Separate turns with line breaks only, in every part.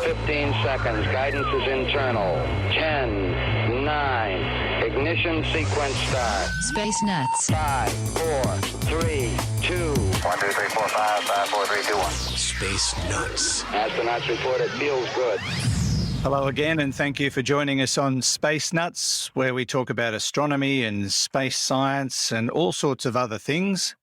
15 seconds. Guidance is internal. 10, 9. Ignition sequence start.
Space Nuts.
5, 4, 3, 2. 1, 2, 3, 4, 5, 5, 4, 3, 2, 1.
Space Nuts.
Astronauts report it feels good.
Hello again, and thank you for joining us on Space Nuts, where we talk about astronomy and space science and all sorts of other things.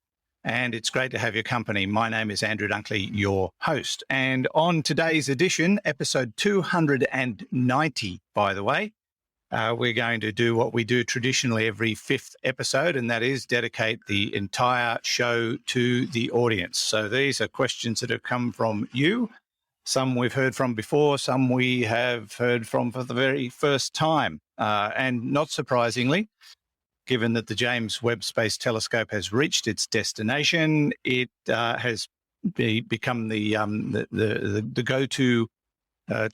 And it's great to have your company. My name is Andrew Dunkley, your host. And on today's edition, episode 290, by the way, we're going to do what we do traditionally every fifth episode, and that is dedicate the entire show to the audience. So these are questions that have come from you. Some we've heard from before, some we have heard from for the very first time. And not surprisingly, given that the James Webb Space Telescope has reached its destination, it has become the go-to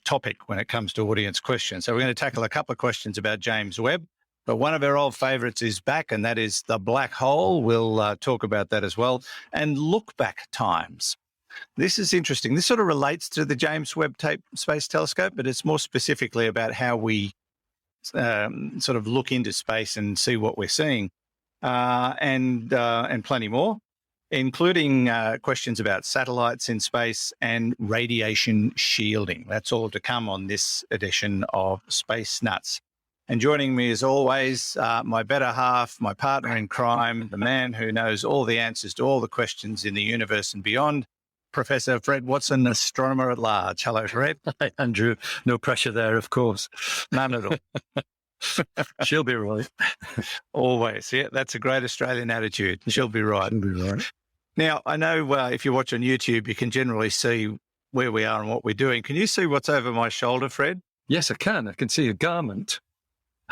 topic when it comes to audience questions. So we're going to tackle a couple of questions about James Webb, but one of our old favourites is back, and that is the black hole. We'll talk about that as well. And look-back times. This is interesting. This sort of relates to the James Webb Space Telescope, but it's more specifically about how we sort of look into space and see what we're seeing, and plenty more, including questions about satellites in space and radiation shielding. That's all to come on this edition of Space Nuts. And joining me as always, my better half, my partner in crime, the man who knows all the answers to all the questions in the universe and beyond, Professor Fred Watson, astronomer at large. Hello, Fred.
Hi, Andrew. No pressure there, of course.
None at all.
She'll be right.
Always. Yeah, that's a great Australian attitude. She'll be right.
She'll be right.
Now, I know if you watch on YouTube, you can generally see where we are and what we're doing. Can you see what's over my shoulder, Fred?
Yes, I can. I can see a garment.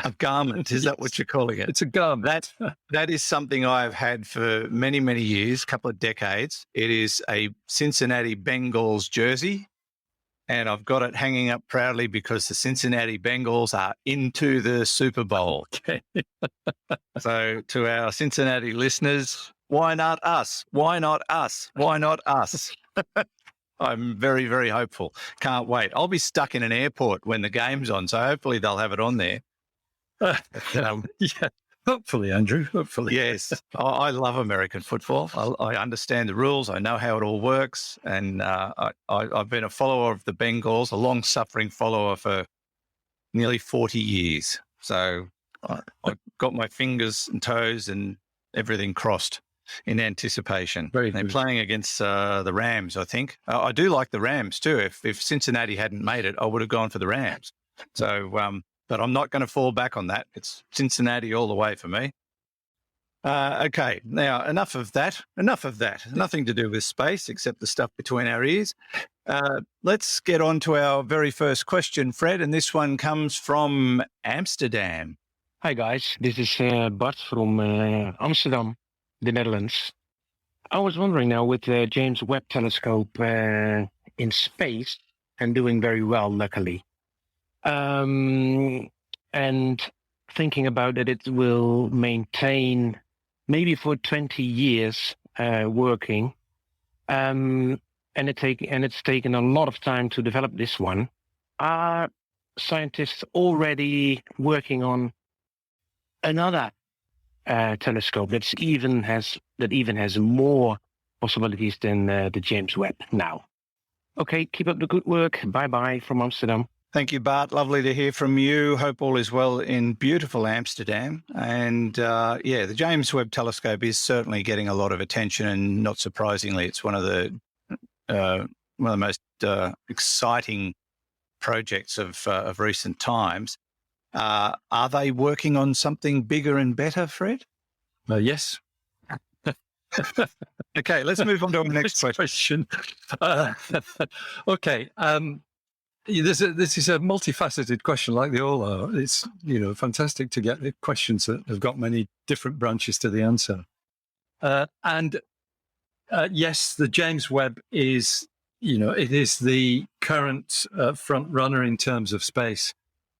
A garment, is that what you're calling it?
It's a garment.
That is something I've had for many, many years, a couple of decades. It is a Cincinnati Bengals jersey, and I've got it hanging up proudly because the Cincinnati Bengals are into the Super Bowl.
Okay.
So to our Cincinnati listeners, why not us? Why not us? Why not us? I'm very, very hopeful. Can't wait. I'll be stuck in an airport when the game's on, so hopefully they'll have it on there.
Yeah, hopefully, Andrew. Hopefully,
yes. I love American football. I understand the rules. I know how it all works, and I've been a follower of the Bengals, a long-suffering follower for nearly 40 years. So I've got my fingers and toes and everything crossed in anticipation.
Very
They're
good.
playing against the Rams, I think. I do like the Rams too. If Cincinnati hadn't made it, I would have gone for the Rams. So. But I'm not going to fall back on that. It's Cincinnati all the way for me. Okay, now enough of that. Nothing to do with space except the stuff between our ears. Let's get on to our very first question, Fred, and this one comes from Amsterdam.
Hi guys, this is Bart from Amsterdam, the Netherlands. I was wondering now with the James Webb Telescope in space and doing very well, luckily. And thinking about that it will maintain maybe for 20 years working, and it's taken a lot of time to develop this one. Are scientists already working on another telescope that even has more possibilities than the James Webb now? Okay, keep up the good work. Bye-bye from Amsterdam.
Thank you, Bart. Lovely to hear from you. Hope all is well in beautiful Amsterdam. And the James Webb Telescope is certainly getting a lot of attention, and not surprisingly, it's one of the most exciting projects of recent times. Are they working on something bigger and better, Fred?
Yes.
Okay, let's move on to our next question.
Okay. This is a multifaceted question, like they all are. It's fantastic to get the questions that have got many different branches to the answer. Yes, the James Webb is, it is the current front runner in terms of space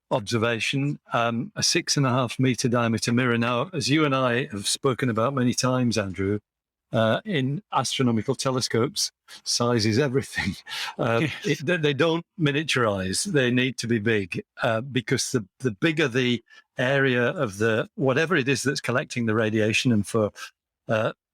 observation. A 6.5 meter diameter mirror. Now, as you and I have spoken about many times, Andrew, in astronomical telescopes, size is everything. They don't miniaturize. They need to be big because the bigger the area of the whatever it is that's collecting the radiation, and for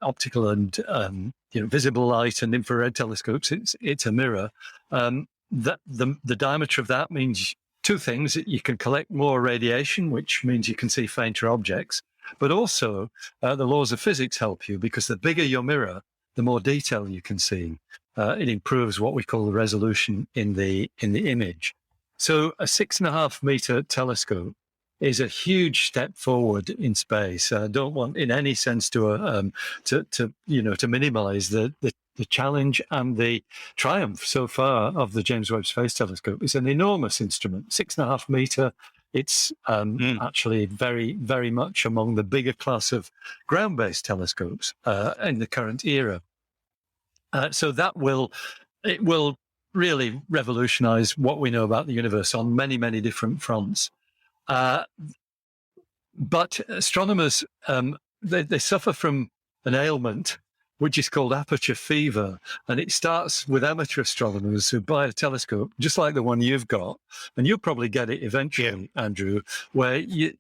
optical and visible light and infrared telescopes, it's a mirror. That the diameter of that means two things: you can collect more radiation, which means you can see fainter objects. But also, the laws of physics help you, because the bigger your mirror, the more detail you can see. It improves what we call the resolution in the image. So a 6.5 meter telescope is a huge step forward in space. I don't want, in any sense, to minimise the challenge and the triumph so far of the James Webb Space Telescope. It's an enormous instrument, 6.5 meter. It's actually very, very much among the bigger class of ground-based telescopes in the current era. So it will really revolutionize what we know about the universe on many, many different fronts. But astronomers, they suffer from an ailment which is called Aperture Fever. And it starts with amateur astronomers who buy a telescope, just like the one you've got, and you'll probably get it eventually, Andrew, where you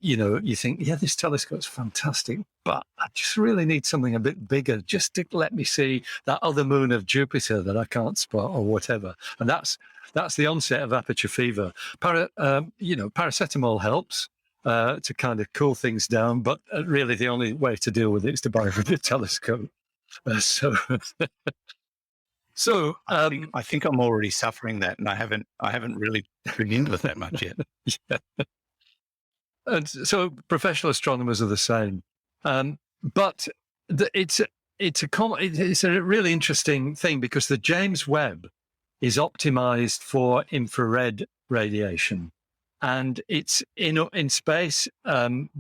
think, yeah, this telescope's fantastic, but I just really need something a bit bigger, just to let me see that other moon of Jupiter that I can't spot or whatever. And that's the onset of Aperture Fever. Paracetamol helps to kind of cool things down, but really the only way to deal with it is to buy a bigger telescope. I
think I'm already suffering that, and I haven't really been into it that much yet.
Yeah. And so professional astronomers are the same, but it's a really interesting thing, because the James Webb is optimized for infrared radiation, and it's in space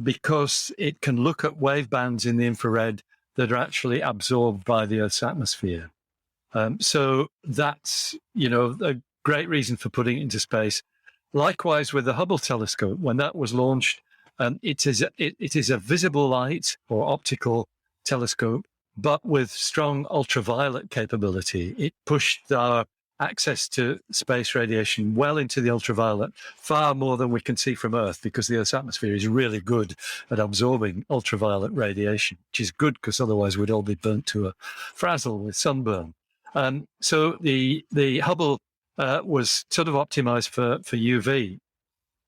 because it can look at wave bands in the infrared that are actually absorbed by the Earth's atmosphere. So that's, a great reason for putting it into space. Likewise with the Hubble telescope, when that was launched, it is a visible light or optical telescope, but with strong ultraviolet capability. It pushed our access to space radiation well into the ultraviolet, far more than we can see from Earth, because the Earth's atmosphere is really good at absorbing ultraviolet radiation, which is good because otherwise we'd all be burnt to a frazzle with sunburn. So the Hubble was sort of optimized for UV.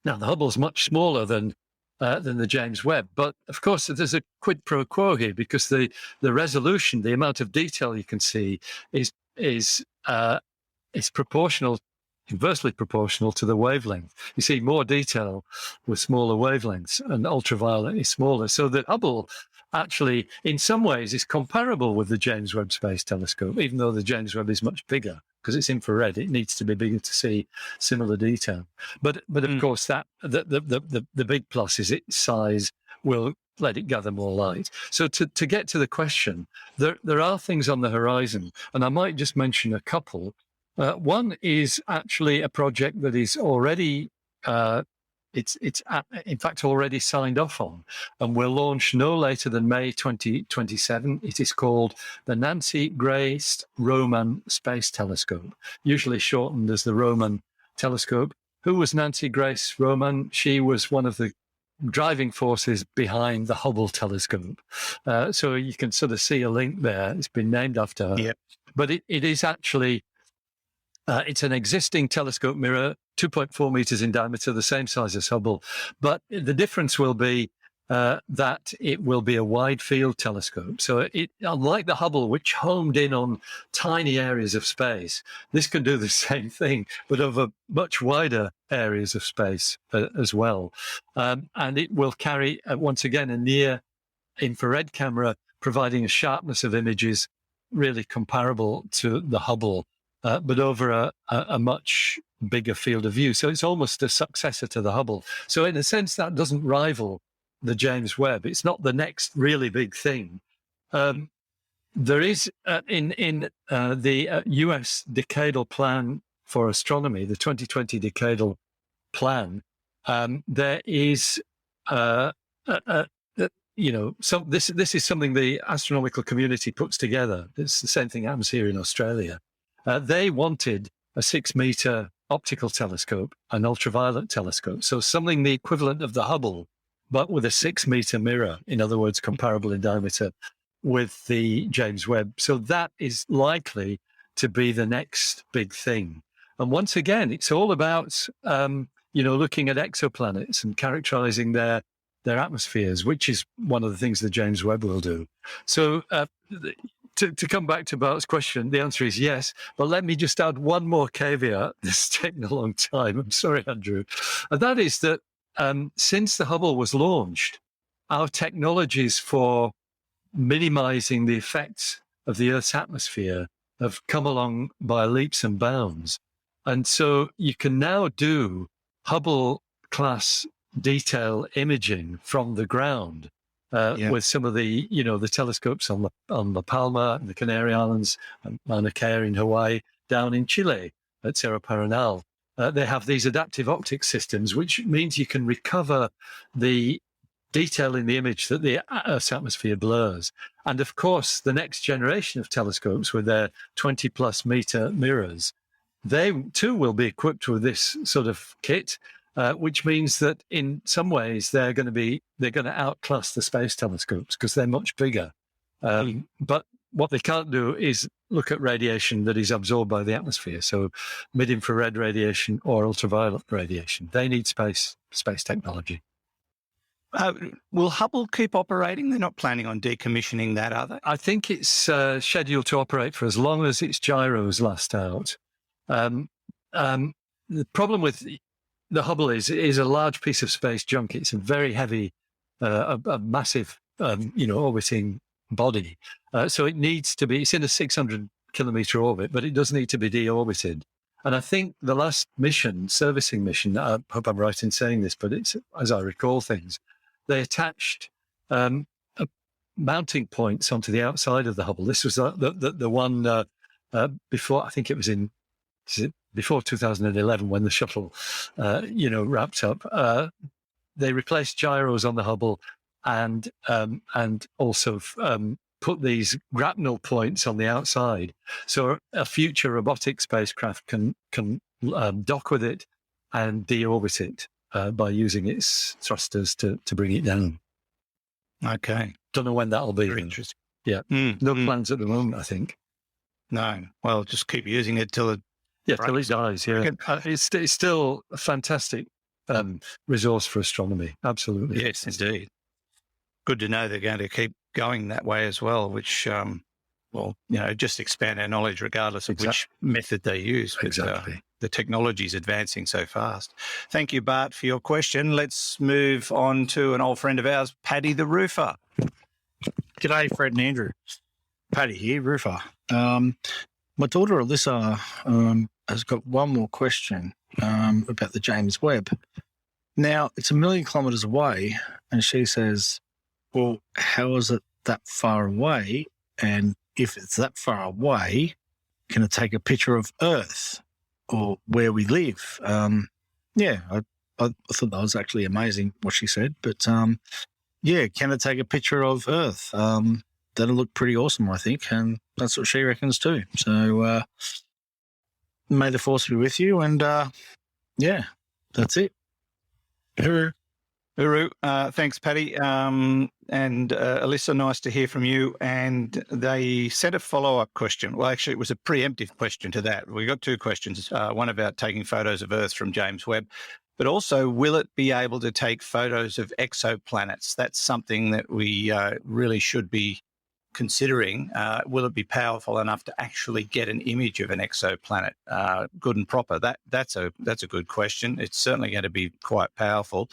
Now, the Hubble's much smaller than the James Webb, but of course there's a quid pro quo here, because the resolution, the amount of detail you can see, is proportional, inversely proportional to the wavelength. You see more detail with smaller wavelengths, and ultraviolet is smaller. So the Hubble actually, in some ways, is comparable with the James Webb Space Telescope, even though the James Webb is much bigger, because it's infrared. It needs to be bigger to see similar detail. But of course, that the big plus is its size will let it gather more light. So to get to the question, there are things on the horizon, and I might just mention a couple. One is actually a project that is already, it's in fact already signed off on, and will launch no later than May 2027. It is called the Nancy Grace Roman Space Telescope, usually shortened as the Roman Telescope. Who was Nancy Grace Roman? She was one of the driving forces behind the Hubble telescope. So you can sort of see a link there. It's been named after her. Yep. But it is actually, it's an existing telescope mirror, 2.4 meters in diameter, the same size as Hubble. But the difference will be that it will be a wide field telescope. So unlike the Hubble, which homed in on tiny areas of space, this can do the same thing, but over much wider areas of space as well. And it will carry, once again, a near infrared camera, providing a sharpness of images really comparable to the Hubble, but over a much bigger field of view. So it's almost a successor to the Hubble. So in a sense, that doesn't rival the James Webb. It's not the next really big thing. There is in the US Decadal Plan for Astronomy, the 2020 Decadal Plan, there is this is something the astronomical community puts together. It's the same thing happens here in Australia. They wanted a 6-meter optical telescope, an ultraviolet telescope, so something the equivalent of the Hubble, but with a 6-meter mirror, in other words, comparable in diameter with the James Webb. So that is likely to be the next big thing. And once again, it's all about, looking at exoplanets and characterizing their atmospheres, which is one of the things the James Webb will do. So to come back to Bart's question, the answer is yes. But let me just add one more caveat. This is taking a long time. I'm sorry, Andrew. And that is that since the Hubble was launched, our technologies for minimizing the effects of the Earth's atmosphere have come along by leaps and bounds. And so you can now do Hubble-class detail imaging from the ground with some of the, the telescopes on La Palma and the Canary Islands and Mauna Kea in Hawaii, down in Chile at Cerro Paranal. They have these adaptive optics systems, which means you can recover the detail in the image that the Earth's atmosphere blurs. And of course, the next generation of telescopes with their 20-plus meter mirrors, they too will be equipped with this sort of kit, which means that in some ways they're going to outclass the space telescopes because they're much bigger. But what they can't do is look at radiation that is absorbed by the atmosphere. So mid-infrared radiation or ultraviolet radiation. They need space technology.
Will Hubble keep operating? They're not planning on decommissioning that, are they?
I think it's scheduled to operate for as long as its gyros last out. The problem with the Hubble is a large piece of space junk. It's a very heavy, a massive, orbiting body. So it needs to be, it's in a 600-kilometer orbit, but it does need to be deorbited. And I think the last mission, servicing mission, I hope I'm right in saying this, but it's, as I recall things, they attached mounting points onto the outside of the Hubble. This was the one before, I think it was before 2011 when the shuttle, wrapped up. They replaced gyros on the Hubble and also put these grapnel points on the outside, so a future robotic spacecraft can dock with it and deorbit it by using its thrusters to bring it down.
Okay.
Don't know when that'll be.
Very interesting.
Yeah. No plans at the moment, I think.
No. Well, just keep using it till it
till it dies. Yeah. It's still a fantastic resource for astronomy. Absolutely.
Yes, indeed. Good to know they're going to keep going that way as well, which, just expand our knowledge regardless of which method they use.
Exactly.
The technology is advancing so fast. Thank you, Bart, for your question. Let's move on to an old friend of ours, Paddy the Roofer.
G'day, Fred and Andrew. Paddy here, Roofer. My daughter Alyssa has got one more question about the James Webb. Now, it's 1 million kilometres away, and she says, well, how is it that far away? And if it's that far away, can it take a picture of Earth or where we live? I thought that was actually amazing what she said. But, can it take a picture of Earth? That'll look pretty awesome, I think. And that's what she reckons too. So may the force be with you. And, that's it.
Uru. Thanks, Paddy. And Alyssa, nice to hear from you. And they sent a follow-up question. Well, actually, it was a preemptive question to that. We got two questions, one about taking photos of Earth from James Webb, but also, will it be able to take photos of exoplanets? That's something that we really should be considering. Will it be powerful enough to actually get an image of an exoplanet, good and proper? That's a good question. It's certainly going to be quite powerful.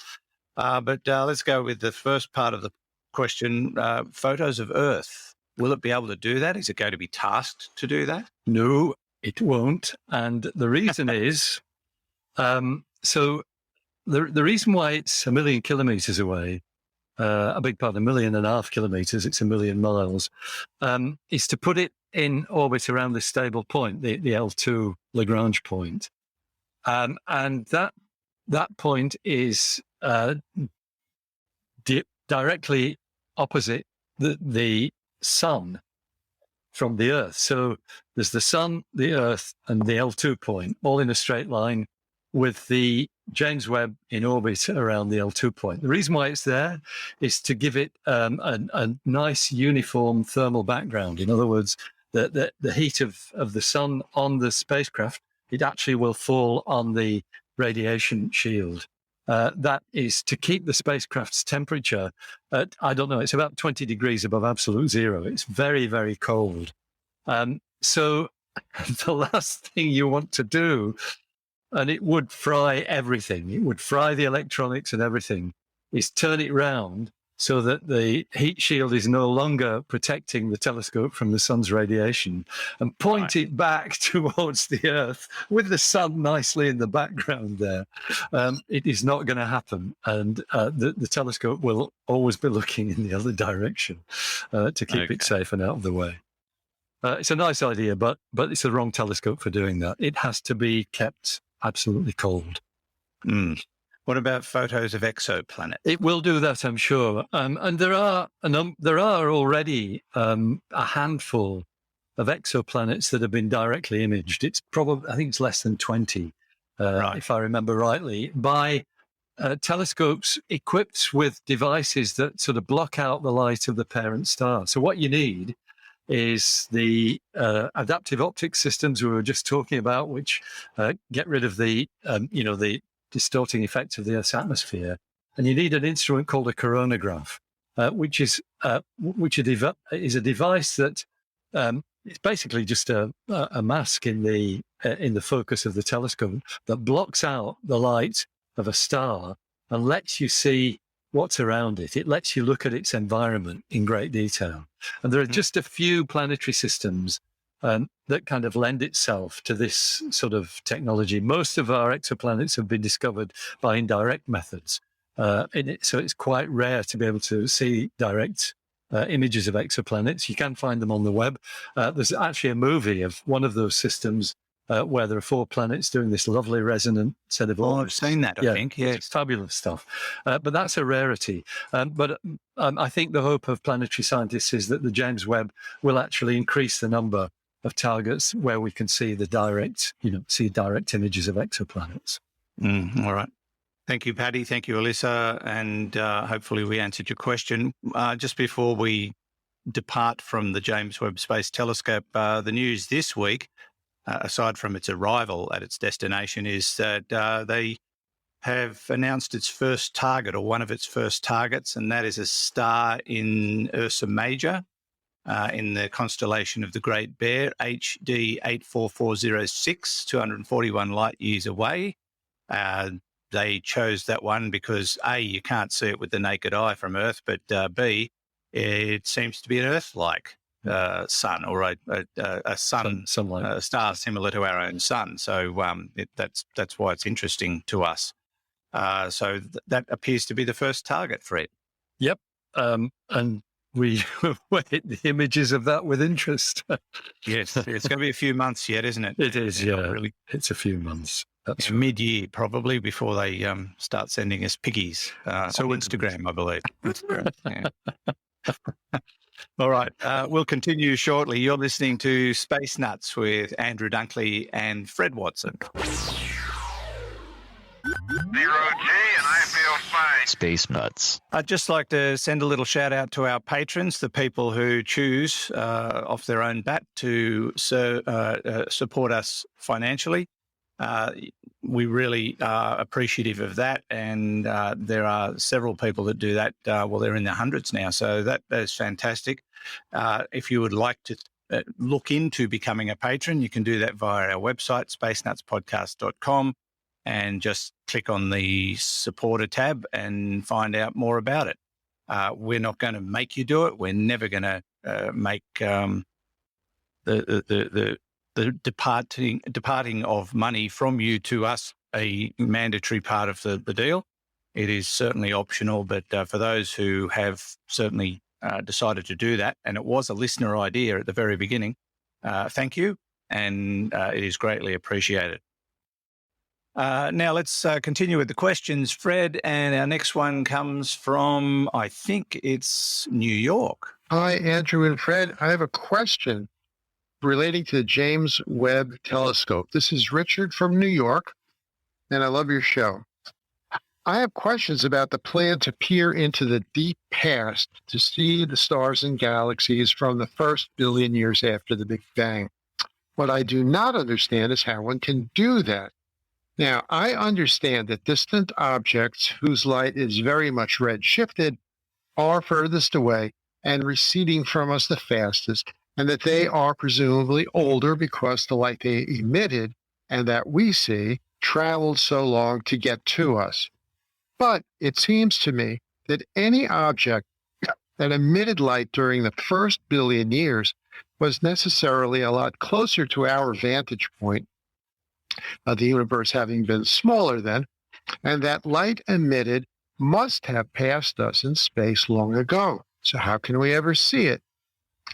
But let's go with the first part of the question, photos of Earth. Will it be able to do that? Is it going to be tasked to do that?
No, it won't. And the reason is, the reason why it's 1 million kilometres away, a big part, 1.5 million kilometres, it's 1 million miles, is to put it in orbit around this stable point, the L2 Lagrange point. And that point is directly opposite the sun from the Earth. So there's the sun, the Earth, and the L2 point, all in a straight line, with the James Webb in orbit around the L2 point. The reason why it's there is to give it a nice uniform thermal background. In other words, the heat of the sun on the spacecraft, it actually will fall on the radiation shield. That is to keep the spacecraft's temperature at, I don't know, it's about 20 degrees above absolute zero. It's very, very cold. So the last thing you want to do, and it would fry everything, it would fry the electronics and everything, is turn it round so that the heat shield is no longer protecting the telescope from the sun's radiation, and point it back towards the Earth with the sun nicely in the background there. It is not going to happen. And the telescope will always be looking in the other direction to keep it safe and out of the way. It's a nice idea, but it's the wrong telescope for doing that. It has to be kept absolutely cold.
What about photos of exoplanets?
It will do that, I'm sure. And there are already a handful of exoplanets that have been directly imaged. It's probably, I think it's less than 20, if I remember rightly, by telescopes equipped with devices that sort of block out the light of the parent star. So what you need is the adaptive optics systems we were just talking about, which get rid of the distorting effect of the Earth's atmosphere. And you need an instrument called a coronagraph, which is a device that it's basically just a mask in the focus of the telescope that blocks out the light of a star and lets you see what's around it. It lets you look at its environment in great detail. And there are just a few planetary systems that kind of lend itself to this sort of technology. Most of our exoplanets have been discovered by indirect methods. So it's quite rare to be able to see direct images of exoplanets. You can find them on the web. There's actually a movie of one of those systems where there are 4 planets doing this lovely resonant set of orbits.
I've seen that, I think. Yes.
It's fabulous stuff. But that's a rarity. But I think the hope of planetary scientists is that the James Webb will actually increase the number of targets where we can see the direct images of exoplanets.
All right. Thank you, Paddy. Thank you, Alyssa. And hopefully we answered your question. Just before we depart from the James Webb Space Telescope, the news this week, aside from its arrival at its destination, is that they have announced its first target, or one of its first targets, and that is a star in Ursa Major, in the constellation of the Great Bear, HD 84406, 241 light years away. They chose that one because A, you can't see it with the naked eye from Earth, but B, it seems to be an Earth-like sun, or a star similar to our own sun. So that's why it's interesting to us. So that appears to be the first target for it.
Yep. And we wait the images of that with interest.
Yes, it's going to be a few months yet, isn't it?
It is, yeah.
Really.
It's a few months. That's right.
Mid-year, probably, before they start sending us piggies. So Instagram, I believe. Instagram, yeah. All right. We'll continue shortly. You're listening to Space Nuts with Andrew Dunkley and Fred Watson.
0G, and I feel fine.
Space Nuts.
I'd just like to send a little shout out to our patrons, the people who choose off their own bat to support us financially. We really are appreciative of that, and there are several people that do that. Well, they're in the hundreds now, so that is fantastic. If you would like to look into becoming a patron, you can do that via our website, spacenutspodcast.com, and just click on the supporter tab and find out more about it. We're not going to make you do it. We're never going to make the departing of money from you to us a mandatory part of the deal. It is certainly optional, but for those who have certainly decided to do that, and it was a listener idea at the very beginning, thank you, and it is greatly appreciated. Now let's continue with the questions, Fred. And our next one comes from, I think it's New York.
Hi, Andrew and Fred. I have a question relating to the James Webb Telescope. This is Richard from New York, and I love your show. I have questions about the plan to peer into the deep past to see the stars and galaxies from the first billion years after the Big Bang. What I do not understand is how one can do that. Now, I understand that distant objects whose light is very much redshifted are furthest away and receding from us the fastest, and that they are presumably older because the light they emitted and that we see traveled so long to get to us. But it seems to me that any object that emitted light during the first billion years was necessarily a lot closer to our vantage point, the universe having been smaller then, and that light emitted must have passed us in space long ago. So how can we ever see it?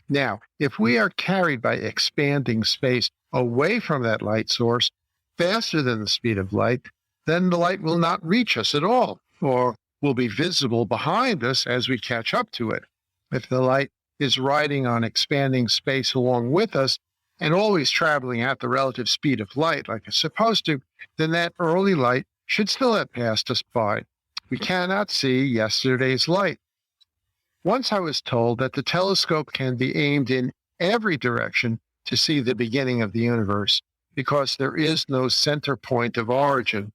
Now, if we are carried by expanding space away from that light source faster than the speed of light, then the light will not reach us at all, or will be visible behind us as we catch up to it. If the light is riding on expanding space along with us and always traveling at the relative speed of light like it's supposed to, then that early light should still have passed us by. We cannot see yesterday's light. Once I was told that the telescope can be aimed in every direction to see the beginning of the universe because there is no center point of origin.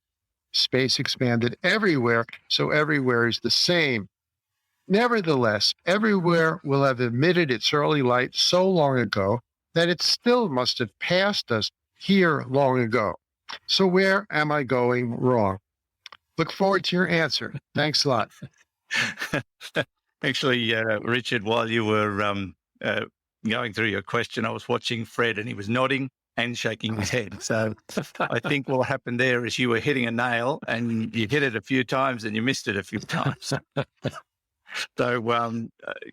Space expanded everywhere, so everywhere is the same. Nevertheless, everywhere will have emitted its early light so long ago that it still must have passed us here long ago. So where am I going wrong? Look forward to your answer. Thanks a lot.
Actually, Richard, while you were going through your question, I was watching Fred and he was nodding and shaking his head. So I think what happened there is you were hitting a nail and you hit it a few times and you missed it a few times. So,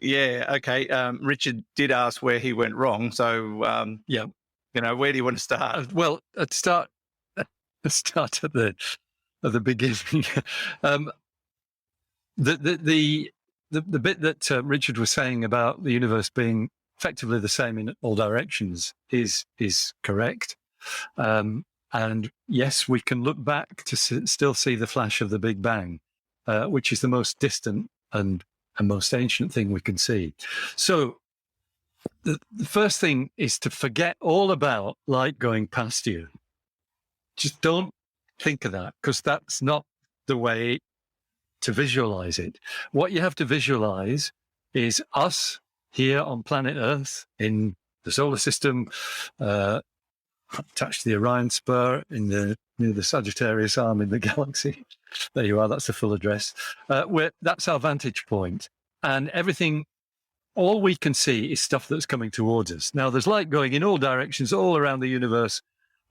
yeah, okay. Richard did ask where he went wrong. So, yeah, where do you want to start?
Well, let's start at the beginning. The bit that Richard was saying about the universe being effectively the same in all directions is correct. And yes, we can look back to still see the flash of the Big Bang, which is the most distant and most ancient thing we can see. So the first thing is to forget all about light going past you. Just don't think of that, because that's not the way to visualize it. What you have to visualize is us here on planet Earth in the solar system, attached to the Orion Spur near the Sagittarius arm in the galaxy. There you are. That's the full address. That's our vantage point, and everything. All we can see is stuff that's coming towards us. Now, there's light going in all directions, all around the universe,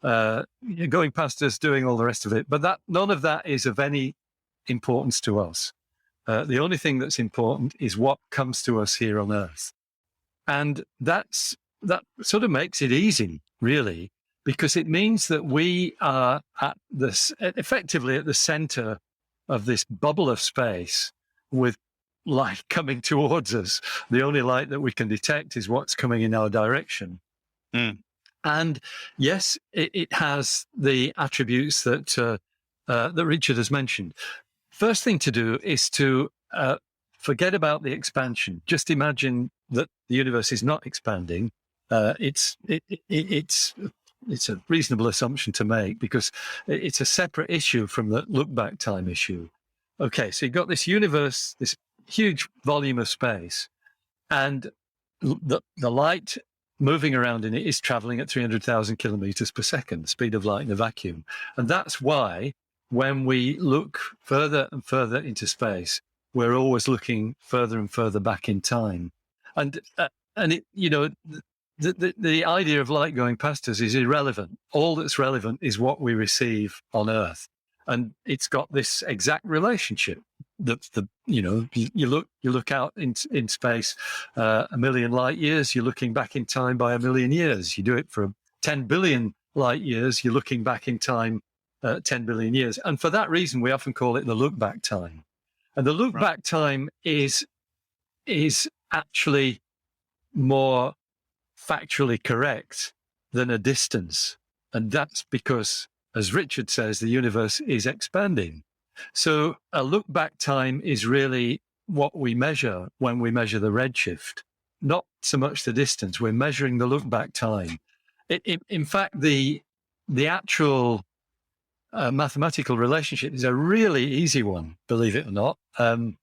going past us, doing all the rest of it. But none of that is of any importance to us. The only thing that's important is what comes to us here on Earth. And that sort of makes it easy, really, because it means that we are effectively at the center of this bubble of space with light coming towards us. The only light that we can detect is what's coming in our direction. Mm. And yes, it has the attributes that Richard has mentioned. First thing to do is to forget about the expansion. Just imagine that the universe is not expanding. It's a reasonable assumption to make, because it's a separate issue from the look-back time issue. Okay, so you've got this universe, this huge volume of space, and the light moving around in it is traveling at 300,000 kilometers per second, the speed of light in a vacuum. And that's why when we look further and further into space, we're always looking further and further back in time. And it, the idea of light going past us is irrelevant. All that's relevant is what we receive on Earth. And it's got this exact relationship. You look out in space, 1 million light years, you're looking back in time by 1 million years. You do it for 10 billion light years, you're looking back in time 10 billion years. And for that reason, we often call it the look-back time. And the look-back time is actually more factually correct than a distance. And that's because, as Richard says, the universe is expanding. So a look-back time is really what we measure when we measure the redshift, not so much the distance. We're measuring the look-back time. In fact, the actual mathematical relationship is a really easy one, believe it or not. And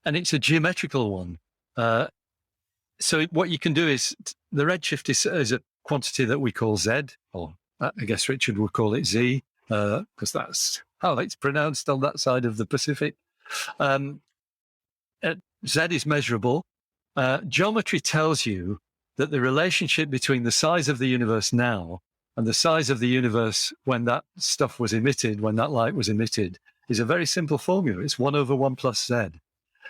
it's a geometrical one. So what you can do is the redshift is a quantity that we call Z, or I guess Richard would call it Z, because that's how it's pronounced on that side of the Pacific. Z is measurable. Geometry tells you that the relationship between the size of the universe now and the size of the universe when that stuff was emitted, when that light was emitted, is a very simple formula. It's 1 over 1 plus Z.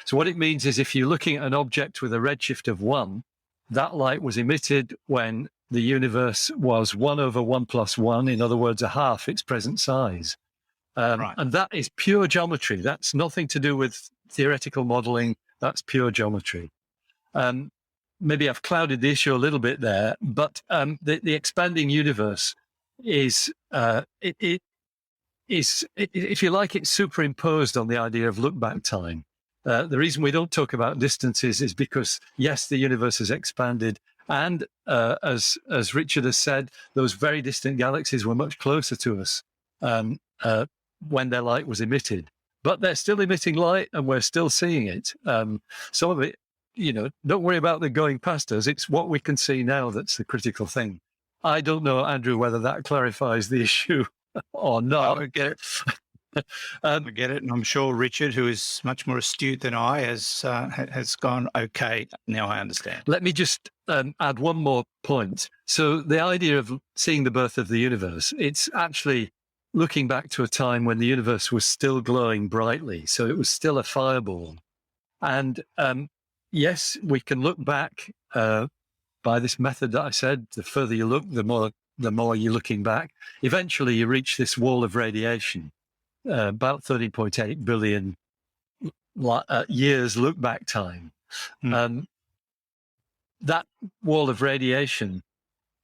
So what it means is if you're looking at an object with a redshift of 1, that light was emitted when the universe was 1 over 1 plus 1, in other words, a half its present size. Right. And that is pure geometry. That's nothing to do with theoretical modeling. That's pure geometry. Maybe I've clouded the issue a little bit there, but the expanding universe is, if you like, it's superimposed on the idea of look-back time. The reason we don't talk about distances is because, yes, the universe has expanded, and as Richard has said, those very distant galaxies were much closer to us when their light was emitted. But they're still emitting light, and we're still seeing it. Some of it, don't worry about them going past us. It's what we can see now that's the critical thing. I don't know, Andrew, whether that clarifies the issue or not.
I get it. I get it, and I'm sure Richard, who is much more astute than I, has gone, okay, now I understand.
Let me just add one more point. So the idea of seeing the birth of the universe, it's actually looking back to a time when the universe was still glowing brightly. So it was still a fireball. And yes, we can look back by this method that I said. The further you look, the more you're looking back. Eventually, you reach this wall of radiation, about 13.8 billion years look-back time. That wall of radiation,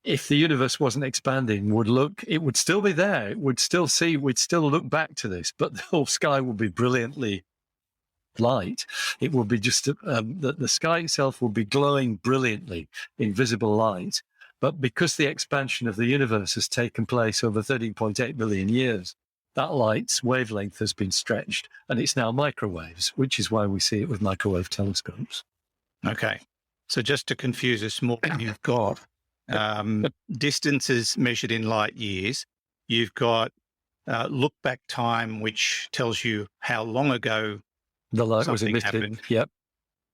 if the universe wasn't expanding, it would still be there. We'd still look back to this, but the whole sky would be brilliantly light. It would be just the sky itself would be glowing brilliantly in visible light. But because the expansion of the universe has taken place over 13.8 billion years, that light's wavelength has been stretched, and it's now microwaves, which is why we see it with microwave telescopes.
Okay. So just to confuse us more, you've got distances measured in light years. You've got look-back time, which tells you how long ago
the light was emitted.
Happened.
Yep.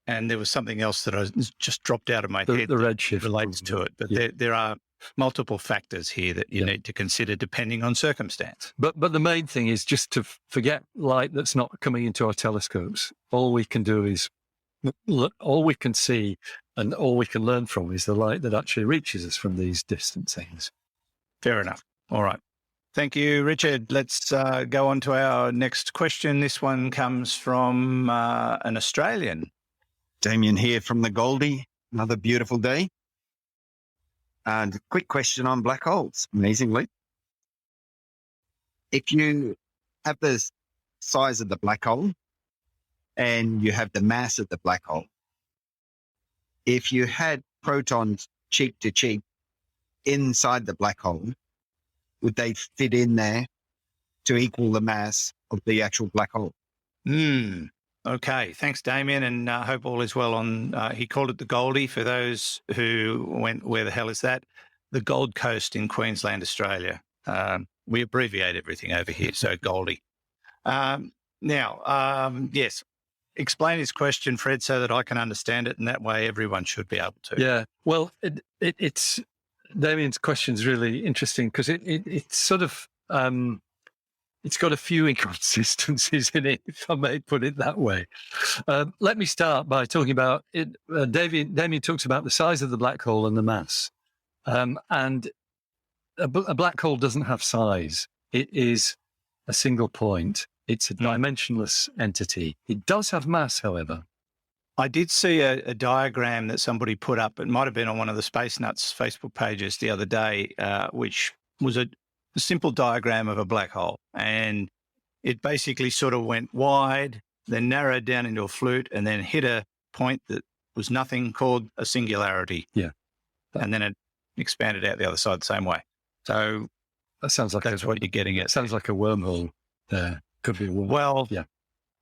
And there was something else that I just dropped out of my head.
The redshift
relates to it. But there are multiple factors here that you need to consider depending on circumstance.
But the main thing is just to forget light that's not coming into our telescopes. All we can do is all we can see and all we can learn from is the light that actually reaches us from these distant things.
Fair enough. All right. Thank you, Richard. Let's go on to our next question. This one comes from an Australian.
Damien here from the Goldie. Another beautiful day. And quick question on black holes, amazingly. If you have the size of the black hole and you have the mass of the black hole, if you had protons cheek to cheek inside the black hole, would they fit in there to equal the mass of the actual black hole?
Okay. Thanks, Damien, and hope all is well on, he called it the Goldie for those who went, where the hell is that? The Gold Coast in Queensland, Australia. We abbreviate everything over here, so Goldie. Yes, explain his question, Fred, so that I can understand it, and that way everyone should be able to.
Yeah, well, it's Damien's question is really interesting because it's sort of it's got a few inconsistencies in it, if I may put it that way. Let me start by talking about it. Damien talks about the size of the black hole and the mass, and a black hole doesn't have size. It is a single point. It's a dimensionless entity. It does have mass, however.
I did see a diagram that somebody put up. It might have been on one of the Space Nuts Facebook pages the other day, which was a simple diagram of a black hole. And it basically sort of went wide, then narrowed down into a flute, and then hit a point that was nothing, called a singularity.
Yeah.
And then it expanded out the other side the same way. So
that sounds like
that's what you're getting at.
Sounds like a wormhole there. Could be a wormhole.
Well,
yeah.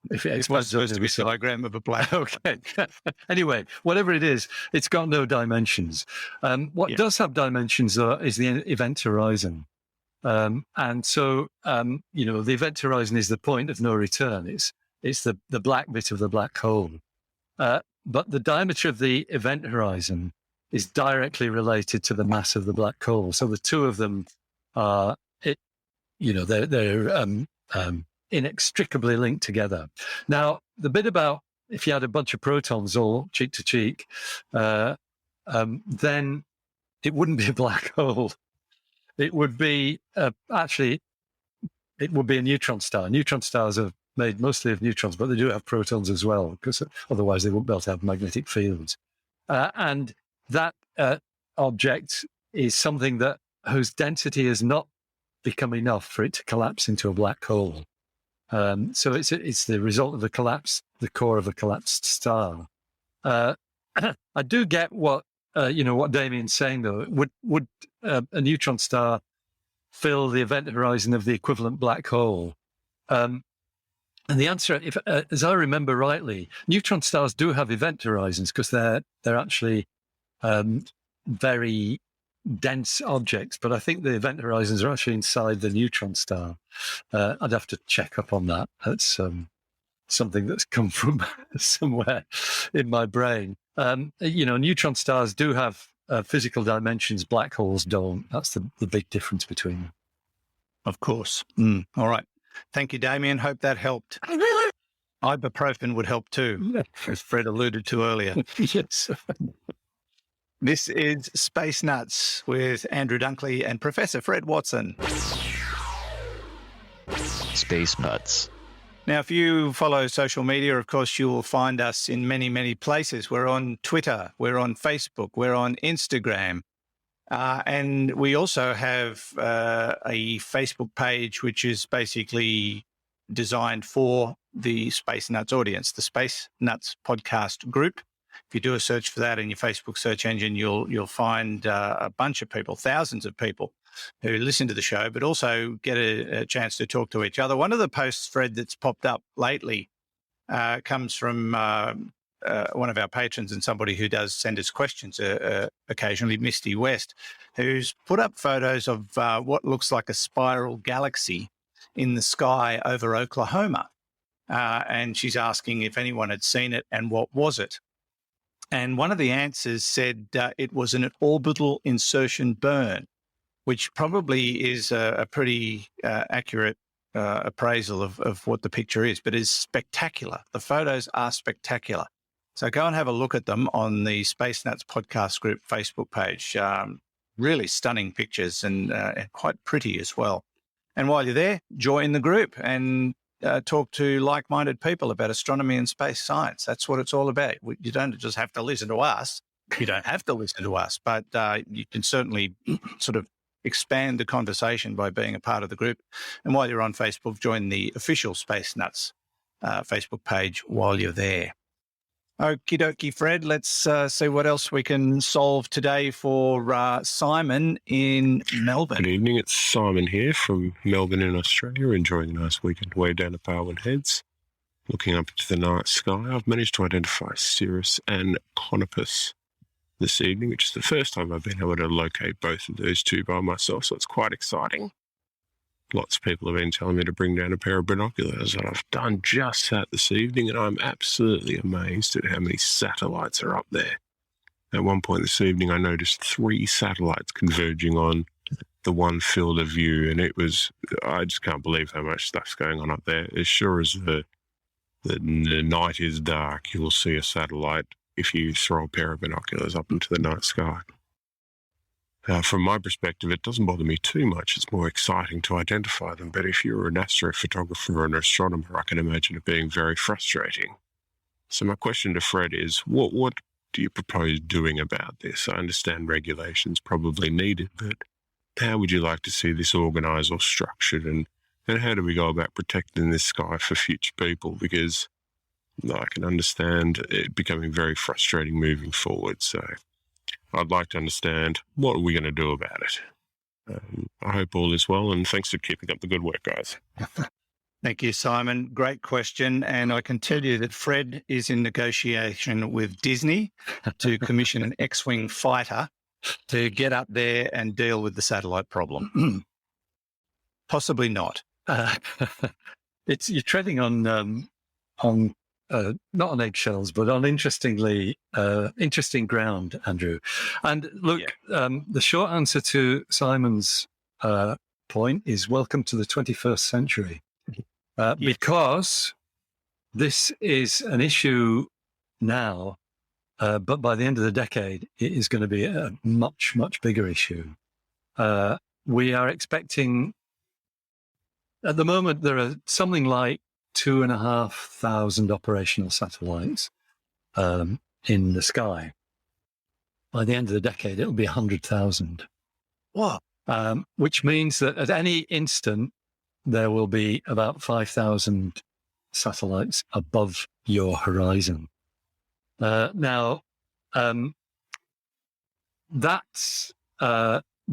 If
it's supposed to be a diagram of a black hole.
Okay. Anyway, whatever it is, it's got no dimensions. What does have dimensions, though, is the event horizon. And so, the event horizon is the point of no return. It's the black bit of the black hole. But the diameter of the event horizon is directly related to the mass of the black hole. So the two of them are, they're inextricably linked together. Now, the bit about if you had a bunch of protons all cheek to cheek, then it wouldn't be a black hole. It would be it would be a neutron star. Neutron stars are made mostly of neutrons, but they do have protons as well, because otherwise they wouldn't be able to have magnetic fields. And that object is something whose density has not become enough for it to collapse into a black hole. So it's the result of the core of a collapsed star. I do get what Damien's saying, though. Would a neutron star fill the event horizon of the equivalent black hole? And the answer, as I remember rightly, neutron stars do have event horizons because they're actually very dense objects, but I think the event horizons are actually inside the neutron star. I'd have to check up on that. That's something that's come from somewhere in my brain. Neutron stars do have physical dimensions. Black holes don't. That's the big difference between them.
Of course. All right. Thank you, Damien. Hope that helped. Ibuprofen would help too, as Fred alluded to earlier.
Yes.
This is Space Nuts with Andrew Dunkley and Professor Fred Watson.
Space Nuts.
Now, if you follow social media, of course, you will find us in many, many places. We're on Twitter, we're on Facebook, we're on Instagram. And we also have a Facebook page, which is basically designed for the Space Nuts audience, the Space Nuts podcast group. If you do a search for that in your Facebook search engine, you'll find a bunch of people, thousands of people who listen to the show, but also get a chance to talk to each other. One of the posts, Fred, that's popped up lately comes from one of our patrons and somebody who does send us questions occasionally, Misty West, who's put up photos of what looks like a spiral galaxy in the sky over Oklahoma. And she's asking if anyone had seen it and what was it. And one of the answers said it was an orbital insertion burn, which probably is a pretty accurate appraisal of what the picture is, but is spectacular. The photos are spectacular. So go and have a look at them on the Space Nuts podcast group Facebook page. Really stunning pictures and quite pretty as well. And while you're there, join the group and talk to like-minded people about astronomy and space science. That's what it's all about. You don't just have to listen to us. You don't have to listen to us, but you can certainly sort of expand the conversation by being a part of the group. And while you're on Facebook, join the official Space Nuts Facebook page while you're there. Okie dokie, Fred. Let's see what else we can solve today for Simon in Melbourne.
Good evening. It's Simon here from Melbourne in Australia, enjoying a nice weekend away down at Barwon Heads. Looking up into the night sky, I've managed to identify Sirius and Conopus this evening, which is the first time I've been able to locate both of those two by myself, so it's quite exciting. Lots of people have been telling me to bring down a pair of binoculars, and I've done just that this evening, and I'm absolutely amazed at how many satellites are up there. At one point this evening, I noticed 3 satellites converging on the one field of view, and I just can't believe how much stuff's going on up there. As sure as the night is dark, you'll see a satellite if you throw a pair of binoculars up into the night sky. From my perspective, it doesn't bother me too much. It's more exciting to identify them. But if you're an astrophotographer or an astronomer, I can imagine it being very frustrating. So my question to Fred is, what do you propose doing about this? I understand regulations probably needed, but how would you like to see this organised or structured? And how do we go about protecting this sky for future people? Because I can understand it becoming very frustrating moving forward. So I'd like to understand, what are we going to do about it? I hope all is well, and thanks for keeping up the good work, guys.
Thank you, Simon. Great question. And I can tell you that Fred is in negotiation with Disney to commission an X-Wing fighter to get up there and deal with the satellite problem. Possibly not.
You're treading on not on eggshells, but on interesting ground, Andrew. And look, the short answer to Simon's point is welcome to the 21st century, because this is an issue now, but by the end of the decade, it is going to be a much, much bigger issue. We are expecting, at the moment, there are something like 2,500 operational satellites in the sky. By the end of the decade, it'll be 100,000.
Wow.
Which means that at any instant, there will be about 5,000 satellites above your horizon. Now, that's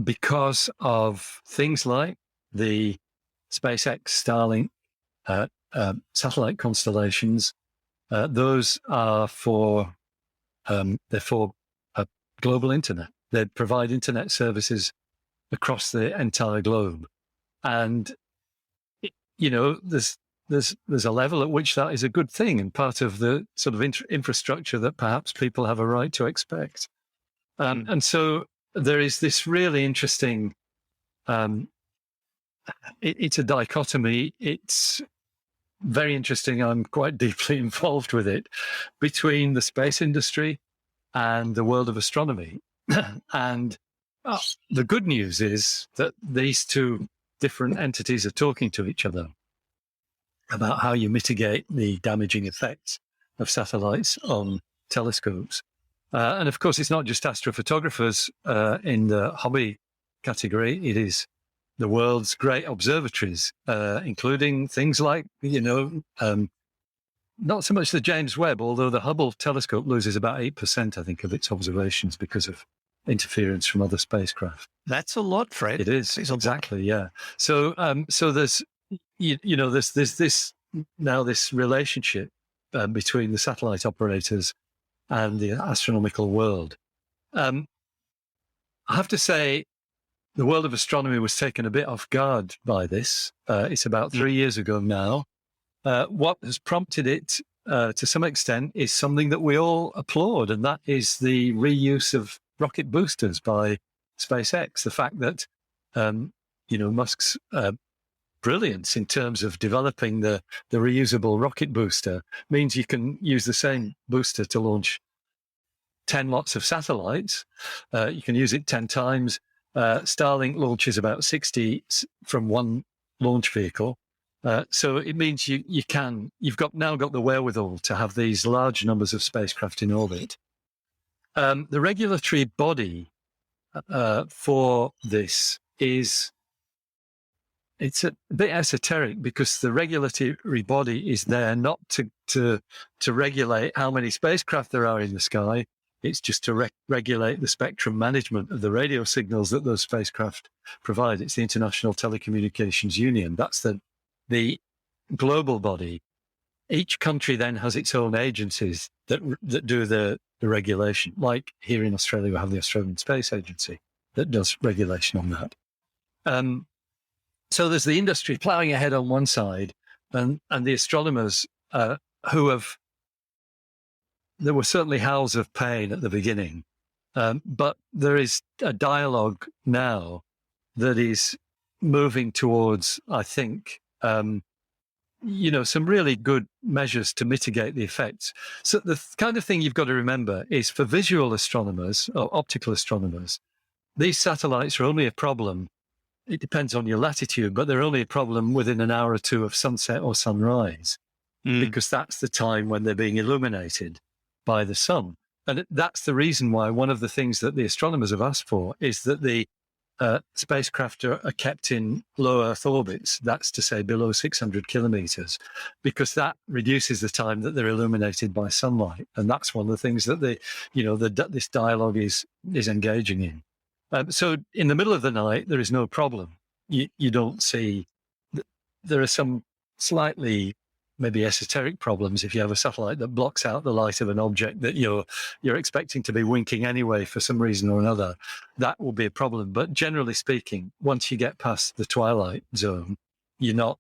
because of things like the SpaceX Starlink satellite constellations. Those are for global internet. They provide internet services across the entire globe, and there's a level at which that is a good thing and part of the sort of infrastructure that perhaps people have a right to expect. And so there is this really interesting. It's a dichotomy. It's very interesting. I'm quite deeply involved with it, between the space industry and the world of astronomy. And the good news is that these two different entities are talking to each other about how you mitigate the damaging effects of satellites on telescopes. And of course, it's not just astrophotographers in the hobby category. It is the world's great observatories, including things like, not so much the James Webb, although the Hubble telescope loses about 8%, I think, of its observations because of interference from other spacecraft.
That's a lot, Fred.
It is, exactly, yeah. So there's, there's this relationship between the satellite operators and the astronomical world. I have to say, the world of astronomy was taken a bit off guard by this. It's about 3 years ago now. What has prompted it to some extent is something that we all applaud, and that is the reuse of rocket boosters by SpaceX. The fact that, Musk's brilliance in terms of developing the reusable rocket booster means you can use the same booster to launch 10 lots of satellites. You can use it 10 times. Starlink launches about 60 from one launch vehicle. So it means you've now got the wherewithal to have these large numbers of spacecraft in orbit. The regulatory body for this it's a bit esoteric, because the regulatory body is there not to regulate how many spacecraft there are in the sky. It's just to regulate the spectrum management of the radio signals that those spacecraft provide. It's the International Telecommunications Union. That's the global body. Each country then has its own agencies that do the regulation. Like here in Australia, we have the Australian Space Agency that does regulation on that. So there's the industry ploughing ahead on one side, and the astronomers there were certainly howls of pain at the beginning, but there is a dialogue now that is moving towards, I think, some really good measures to mitigate the effects. So the kind of thing you've got to remember is, for visual astronomers or optical astronomers, these satellites are only a problem. It depends on your latitude, but they're only a problem within an hour or two of sunset or sunrise, because that's the time when they're being illuminated by the sun. And that's the reason why one of the things that the astronomers have asked for is that the spacecraft are kept in low Earth orbits, that's to say below 600 kilometers, because that reduces the time that they're illuminated by sunlight. And that's one of the things that this dialogue is engaging in. So in the middle of the night, there is no problem. You don't see, there are some slightly maybe esoteric problems if you have a satellite that blocks out the light of an object that you're expecting to be winking anyway for some reason or another. That will be a problem. But generally speaking, once you get past the twilight zone, you're not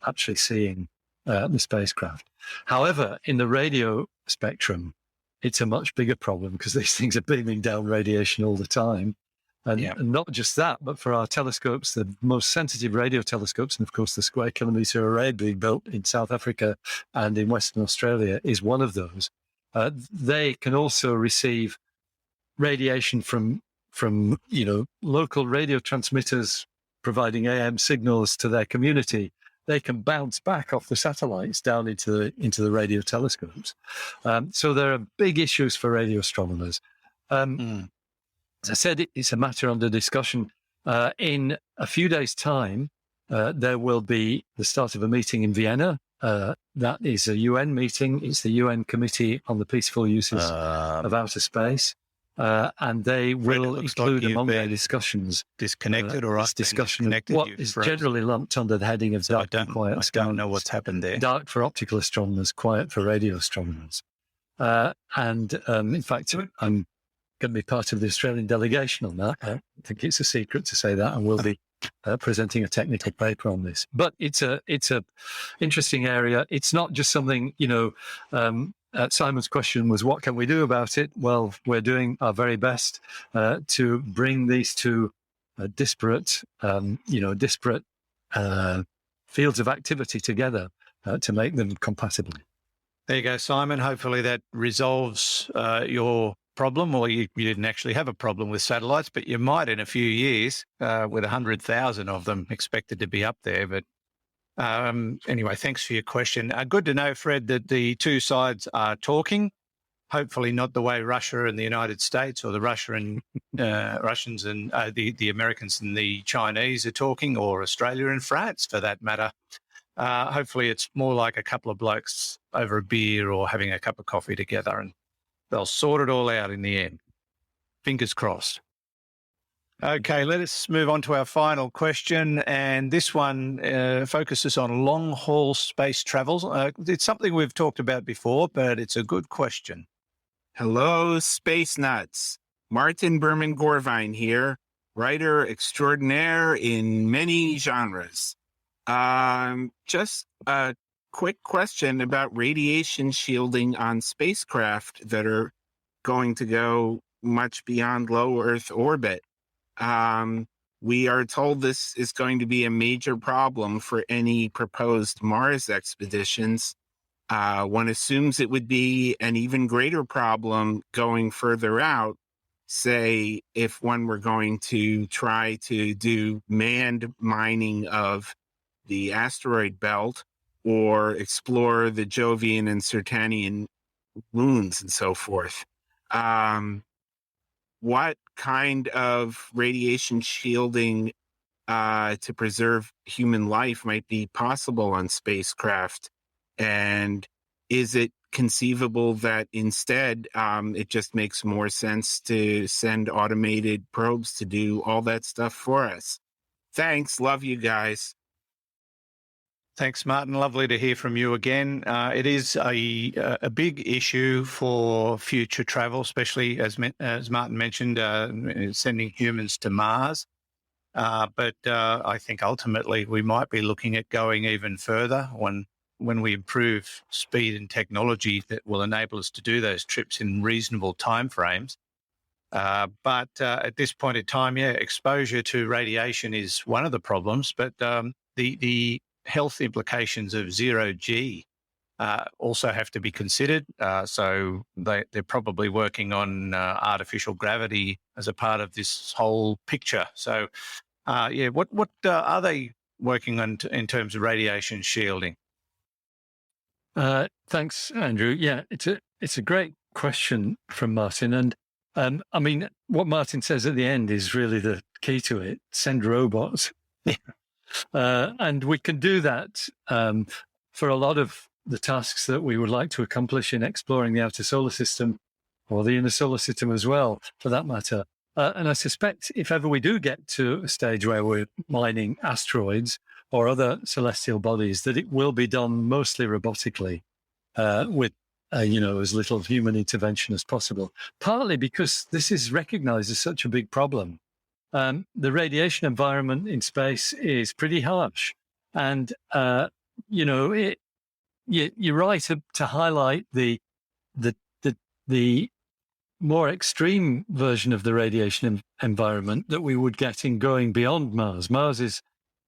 actually seeing the spacecraft. However, in the radio spectrum, it's a much bigger problem because these things are beaming down radiation all the time. And not just that, but for our telescopes, the most sensitive radio telescopes, and of course the square kilometre array being built in South Africa and in Western Australia is one of those. They can also receive radiation from local radio transmitters providing AM signals to their community. They can bounce back off the satellites down into the radio telescopes. So there are big issues for radio astronomers. As I said, it's a matter under discussion. In a few days' time, there will be the start of a meeting in Vienna. That is a UN meeting. It's the UN Committee on the Peaceful Uses of Outer Space. And they will include among their discussions
disconnected or
this discussion of what is generally lumped under the heading of dark and quiet astronomers. I don't know what's happened there. Dark for optical astronomers, quiet for radio astronomers. In fact, I'm going to be part of the Australian delegation on that. I think it's a secret to say that, and we'll be presenting a technical paper on this. But it's a interesting area. It's not just something, Simon's question was, what can we do about it? Well, we're doing our very best to bring these two disparate fields of activity together to make them compatible.
There you go, Simon. Hopefully that resolves your problem, or you didn't actually have a problem with satellites, but you might in a few years with 100,000 of them expected to be up there. But anyway, thanks for your question. Good to know, Fred, that the two sides are talking, hopefully not the way Russia and the United States or the Russians and the Americans and the Chinese are talking, or Australia and France for that matter. Hopefully it's more like a couple of blokes over a beer or having a cup of coffee together, and they'll sort it all out in the end. Fingers crossed. Okay, let us move on to our final question. And this one focuses on long-haul space travels. It's something we've talked about before, but it's a good question.
Hello, Space Nuts. Martin Berman Gorvine here, writer extraordinaire in many genres. Just a quick question about radiation shielding on spacecraft that are going to go much beyond low Earth orbit. We are told this is going to be a major problem for any proposed Mars expeditions. One assumes it would be an even greater problem going further out, say if one were going to try to do manned mining of the asteroid belt, or explore the Jovian and Saturnian moons and so forth. What kind of radiation shielding to preserve human life might be possible on spacecraft? And is it conceivable that instead it just makes more sense to send automated probes to do all that stuff for us? Thanks. Love you guys.
Thanks, Martin. Lovely to hear from you again. It is a big issue for future travel, especially as Martin mentioned, sending humans to Mars. But I think ultimately we might be looking at going even further when we improve speed and technology that will enable us to do those trips in reasonable timeframes. But at this point in time, exposure to radiation is one of the problems, but the health implications of zero G also have to be considered. So they're probably working on artificial gravity as a part of this whole picture. So, what are they working on in terms of radiation shielding?
Thanks, Andrew. Yeah, it's a great question from Martin, and I mean, what Martin says at the end is really the key to it. Send robots, and we can do that for a lot of the tasks that we would like to accomplish in exploring the outer solar system, or the inner solar system as well, for that matter. And I suspect if ever we do get to a stage where we're mining asteroids or other celestial bodies, that it will be done mostly robotically, with as little human intervention as possible. Partly because this is recognized as such a big problem. The radiation environment in space is pretty harsh, and you're right to highlight the more extreme version of the radiation environment that we would get in going beyond Mars. Mars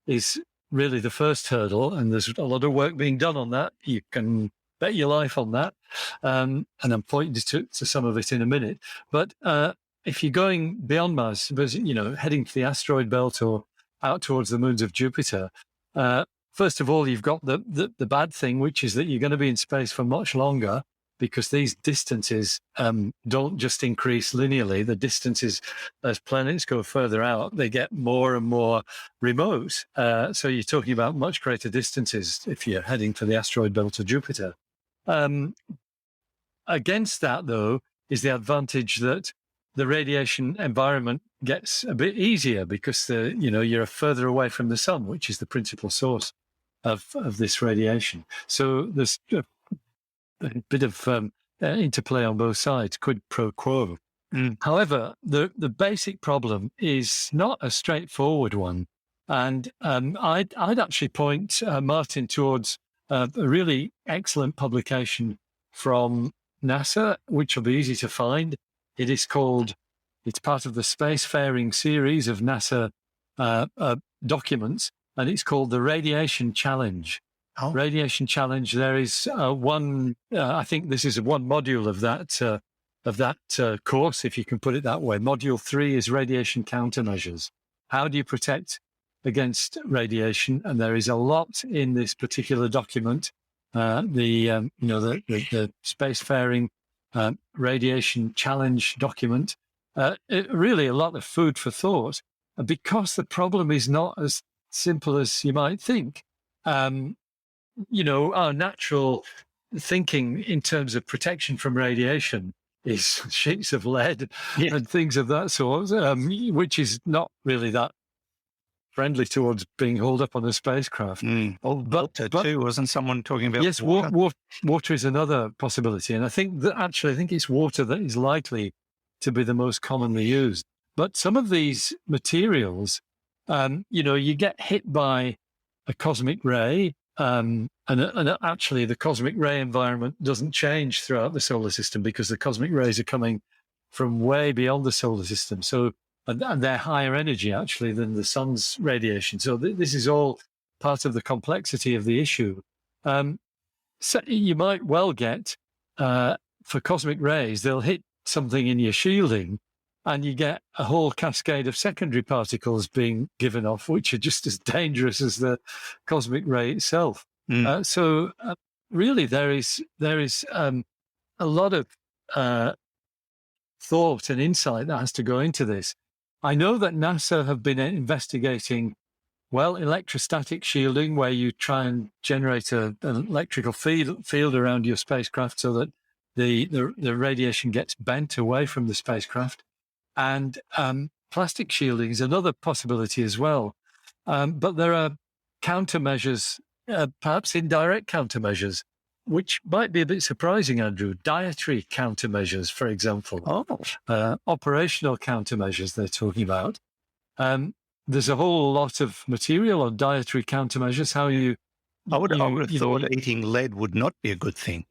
is really the first hurdle, and there's a lot of work being done on that. You can bet your life on that, and I'm pointing to some of it in a minute. But if you're going beyond Mars, heading to the asteroid belt or out towards the moons of Jupiter, first of all, you've got the bad thing, which is that you're going to be in space for much longer, because these distances don't just increase linearly. The distances, as planets go further out, they get more and more remote. So you're talking about much greater distances if you're heading to the asteroid belt of Jupiter. Against that, though, is the advantage that the radiation environment gets a bit easier because you're further away from the sun, which is the principal source of this radiation. So there's a bit of interplay on both sides, quid pro quo. However, the basic problem is not a straightforward one, and I'd actually point Martin towards a really excellent publication from NASA, which will be easy to find. It's part of the spacefaring series of NASA documents, and it's called the Radiation Challenge. Radiation Challenge. There is one. I think this is one module of that course, if you can put it that way. Module 3 is radiation countermeasures. How do you protect against radiation? And there is a lot in this particular document. The spacefaring Radiation Challenge document. Really a lot of food for thought, because the problem is not as simple as you might think. Our natural thinking in terms of protection from radiation is sheets of lead and things of that sort, which is not really that friendly towards being hauled up on a spacecraft.
But too, wasn't someone talking about?
Yes, water is another possibility, and I think it's water that is likely to be the most commonly used. But some of these materials, you get hit by a cosmic ray. And actually, the cosmic ray environment doesn't change throughout the solar system because the cosmic rays are coming from way beyond the solar system. So, and they're higher energy actually than the sun's radiation. So this is all part of the complexity of the issue. So you might well get, for cosmic rays, they'll hit something in your shielding, and you get a whole cascade of secondary particles being given off, which are just as dangerous as the cosmic ray itself. So really, there is a lot of thought and insight that has to go into this. I know that NASA have been investigating, electrostatic shielding, where you try and generate an electrical field around your spacecraft so that the radiation gets bent away from the spacecraft. And plastic shielding is another possibility as well. But there are countermeasures, perhaps indirect countermeasures, which might be a bit surprising, Andrew. Dietary countermeasures, for example. Operational countermeasures they're talking about. There's a whole lot of material on dietary countermeasures.
I would have thought eating lead would not be a good thing.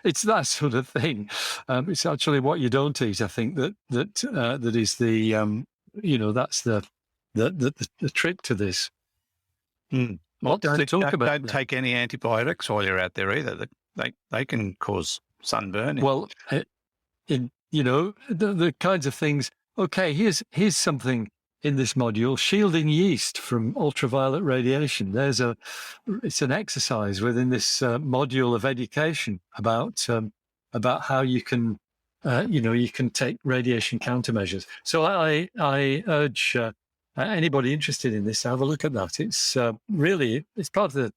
It's that sort of thing. It's actually what you don't eat. I think that is the that's the trick to this. Lots to talk about.
Don't take any antibiotics while you're out there either. They can cause sunburn.
Well, the kinds of things. Okay, here's something in this module: shielding yeast from ultraviolet radiation. It's an exercise within this module of education about how you can, you can take radiation countermeasures. So I urge anybody interested in this to have a look at that. It's really part of the,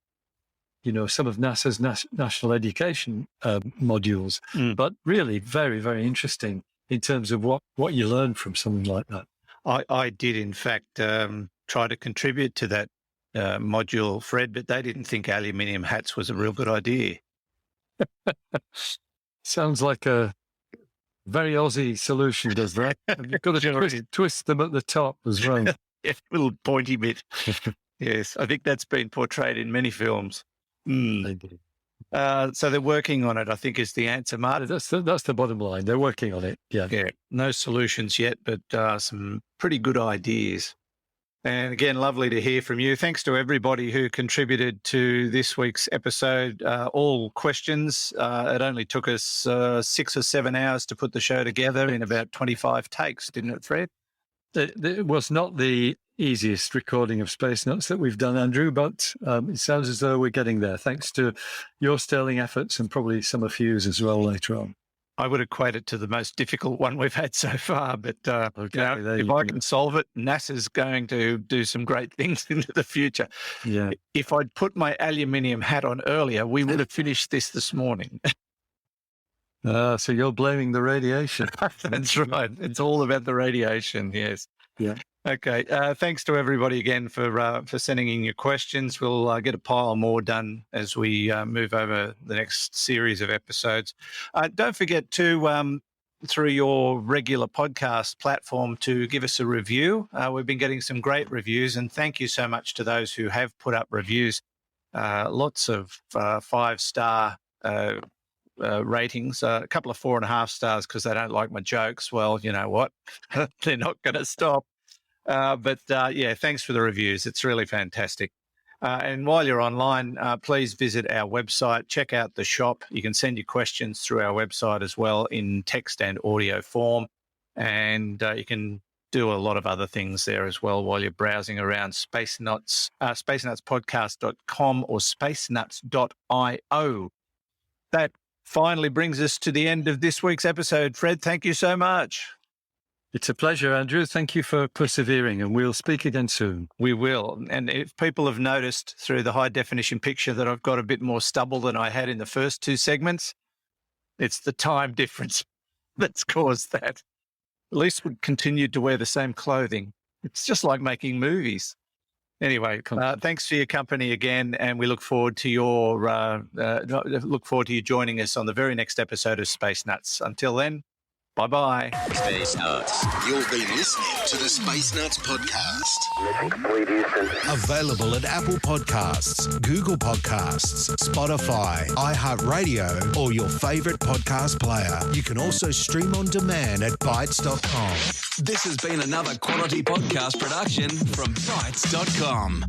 some of NASA's national education modules, but really very, very interesting in terms of what you learn from something like that.
I did, in fact, try to contribute to that module, Fred, but they didn't think aluminium hats was a real good idea.
Sounds like a very Aussie solution, does that? You've got to twist them at the top as well.
Yeah, little pointy bit. Yes, I think that's been portrayed in many films. So they're working on it, I think, is the answer, Martin.
That's the bottom line. They're working on it. Yeah.
No solutions yet, but some pretty good ideas. And again, lovely to hear from you. Thanks to everybody who contributed to this week's episode. All questions. It only took us 6 or 7 hours to put the show together in about 25 takes, didn't it, Fred?
It was not the easiest recording of Space Nuts that we've done, Andrew, but it sounds as though we're getting there, thanks to your sterling efforts and probably some of Hugh's as well later on.
I would equate it to the most difficult one we've had so far, but if I can solve it, NASA's going to do some great things into the future.
Yeah.
If I'd put my aluminium hat on earlier, we would have finished this morning.
So you're blaming the radiation.
That's right. It's all about the radiation, yes.
Yeah.
Okay. Thanks to everybody again for sending in your questions. We'll get a pile more done as we move over the next series of episodes. Don't forget to, through your regular podcast platform, to give us a review. We've been getting some great reviews, and thank you so much to those who have put up reviews. Lots of 5-star ratings, a couple of 4.5 stars because they don't like my jokes. Well, you know what? They're not going to stop. But thanks for the reviews. It's really fantastic. And while you're online, please visit our website, check out the shop. You can send your questions through our website as well in text and audio form. And you can do a lot of other things there as well while you're browsing around spacenutspodcast.com or spacenuts.io. That finally brings us to the end of this week's episode. Fred, thank you so much.
It's a pleasure, Andrew. Thank you for persevering, and we'll speak again soon.
We will. And if people have noticed through the high-definition picture that I've got a bit more stubble than I had in the first 2 segments, it's the time difference that's caused that. At least we continued to wear the same clothing. It's just like making movies. Anyway, thanks for your company again, and we look forward to you joining us on the very next episode of Space Nuts. Until then, bye-bye.
Space Nuts. You've been listening to the Space Nuts podcast. Available at Apple Podcasts, Google Podcasts, Spotify, iHeartRadio, or your favorite podcast player. You can also stream on demand at Bytes.com. This has been another quality podcast production from Bytes.com.